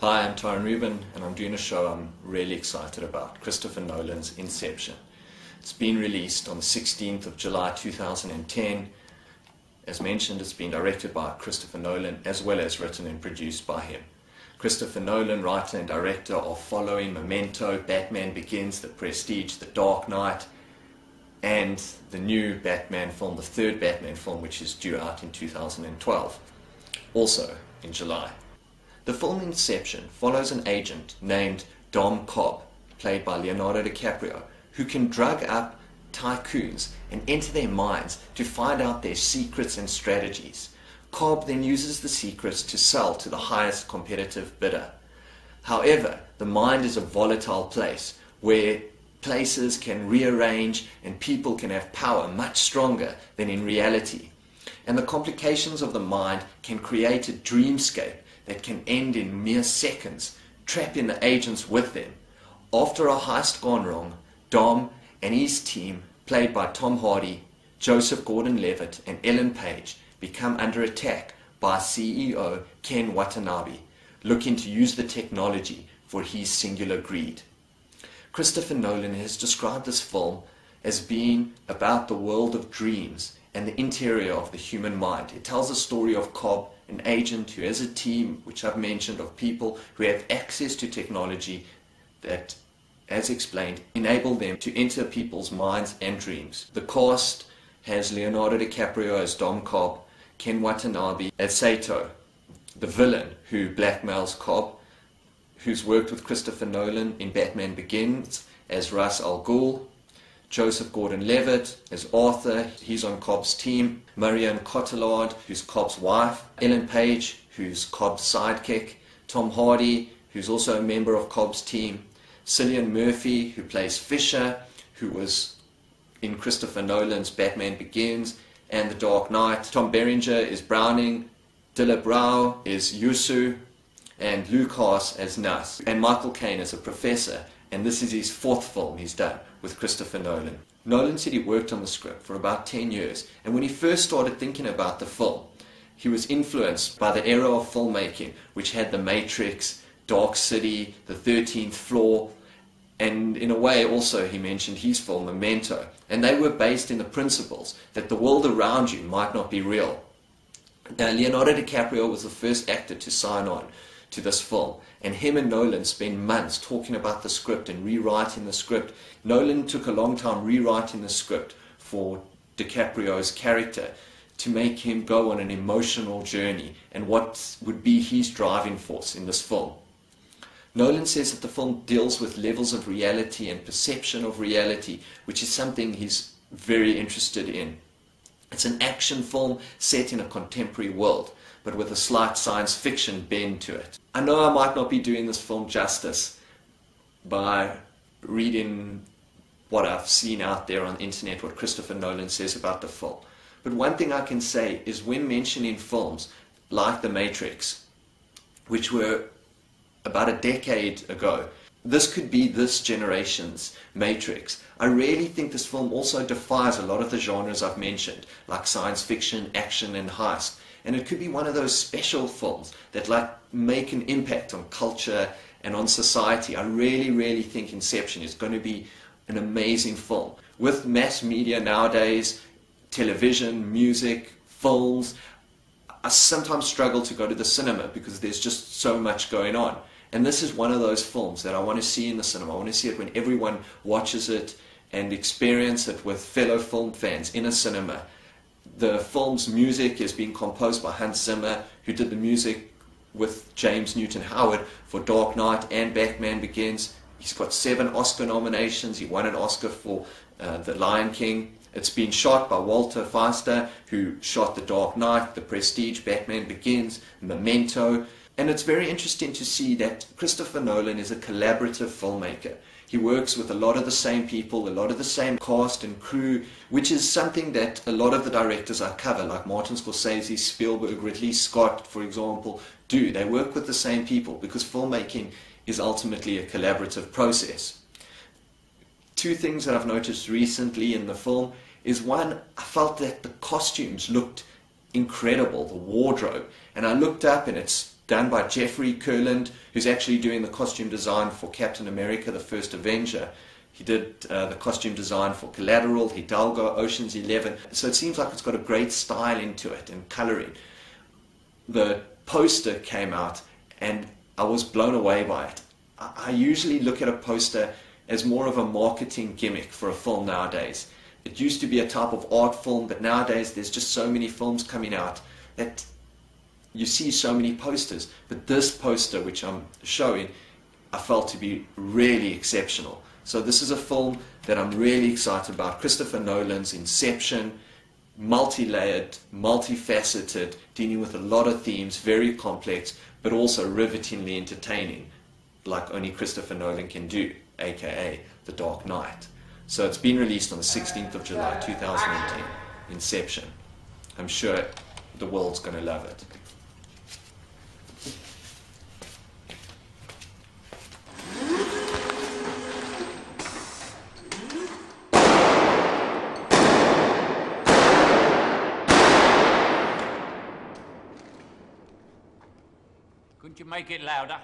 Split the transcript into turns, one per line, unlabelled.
Hi, I'm Tyrone Rubin, and I'm doing a show I'm really excited about, Christopher Nolan's Inception. It's been released on the 16th of July 2010. As mentioned, it's been directed by Christopher Nolan, as well as written and produced by him. Christopher Nolan, writer and director of following Memento, Batman Begins, The Prestige, The Dark Knight, and the new Batman film, the third Batman film, which is due out in 2012, also in July. The film Inception follows an agent named Cobb, played by Leonardo DiCaprio, who can drug up tycoons and enter their minds to find out their secrets and strategies. Cobb then uses the secrets to sell to the highest competitive bidder. However, the mind is a volatile place where places can rearrange and people can have power much stronger than in reality. And the complications of the mind can create a dreamscape that can end in mere seconds, trapping the agents with them. After a heist gone wrong, Dom and his team, played by Tom Hardy, Joseph Gordon-Levitt and Ellen Page, become under attack by CEO Caine Watanabe, looking to use the technology for his singular greed. Christopher Nolan has described this film as being about the world of dreams and the interior of the human mind. It tells the story of Cobb, an agent who has a team, which I've mentioned, of people who have access to technology that, as explained, enable them to enter people's minds and dreams. The cast has Leonardo DiCaprio as Dom Cobb, Caine Watanabe as Sato, the villain who blackmails Cobb, who's worked with Christopher Nolan in Batman Begins as Ra's al Ghul, Joseph Gordon-Levitt as Arthur, he's on Cobb's team, Marion, who's Cobb's wife, Ellen Page, who's Cobb's sidekick, Tom Hardy, who's also a member of Cobb's team, Cillian Murphy, who plays Fisher, who was in Christopher Nolan's Batman Begins and The Dark Knight, Tom Berenger is Browning, Dilip Rao is Yusu, and Lukas as Nas, and Michael Caine as a professor, and this is his fourth film he's done with Christopher Nolan. Nolan said he worked on the script for about 10 years, and when he first started thinking about the film, he was influenced by the era of filmmaking, which had The Matrix, Dark City, The 13th Floor, and in a way also he mentioned his film Memento, and they were based in the principles that the world around you might not be real. Now, Leonardo DiCaprio was the first actor to sign on to this film, and him and Nolan spent months talking about the script and rewriting the script. Nolan took a long time rewriting the script for DiCaprio's character to make him go on an emotional journey and what would be his driving force in this film. Nolan says that the film deals with levels of reality and perception of reality, which is something he's very interested in. It's an action film set in a contemporary world, but with a slight science fiction bend to it. I know I might not be doing this film justice by reading what I've seen out there on the internet, what Christopher Nolan says about the film. But one thing I can say is when mentioning films like The Matrix, which were about a decade ago, this could be this generation's Matrix. I really think this film also defies a lot of the genres I've mentioned, like science fiction, action and heist. And it could be one of those special films that make an impact on culture and on society. I really think Inception is going to be an amazing film. With mass media nowadays, television, music, films, I sometimes struggle to go to the cinema because there's just so much going on. And this is one of those films that I want to see in the cinema. I want to see it when everyone watches it and experience it with fellow film fans in a cinema. The film's music is being composed by Hans Zimmer, who did the music with James Newton Howard for Dark Knight and Batman Begins. He's got 7 Oscar nominations. He won an Oscar for The Lion King. It's been shot by Walter Feister, who shot The Dark Knight, The Prestige, Batman Begins, Memento. And it's very interesting to see that Christopher Nolan is a collaborative filmmaker. He works with a lot of the same people, a lot of the same cast and crew, which is something that a lot of the directors I cover, like Martin Scorsese, Spielberg, Ridley Scott, for example, do. They work with the same people because filmmaking is ultimately a collaborative process. 2 things that I've noticed recently in the film is, one, I felt that the costumes looked incredible, the wardrobe. And I looked up and it's done by Jeffrey Kurland, who's actually doing the costume design for Captain America, the First Avenger. He did the costume design for Collateral, Hidalgo, Ocean's 11. So it seems like it's got a great style into it and coloring. The poster came out and I was blown away by it. I usually look at a poster as more of a marketing gimmick for a film nowadays. It used to be a type of art film, but nowadays there's just so many films coming out that you see so many posters. But this poster, which I'm showing, I felt to be really exceptional. So this is a film that I'm really excited about. Christopher Nolan's Inception, multi-layered, multifaceted, dealing with a lot of themes, very complex, but also rivetingly entertaining, like only Christopher Nolan can do, aka The Dark Knight. So it's been released on the 16th of July 2010, Inception. I'm sure the world's going to love it.
Couldn't you make it louder?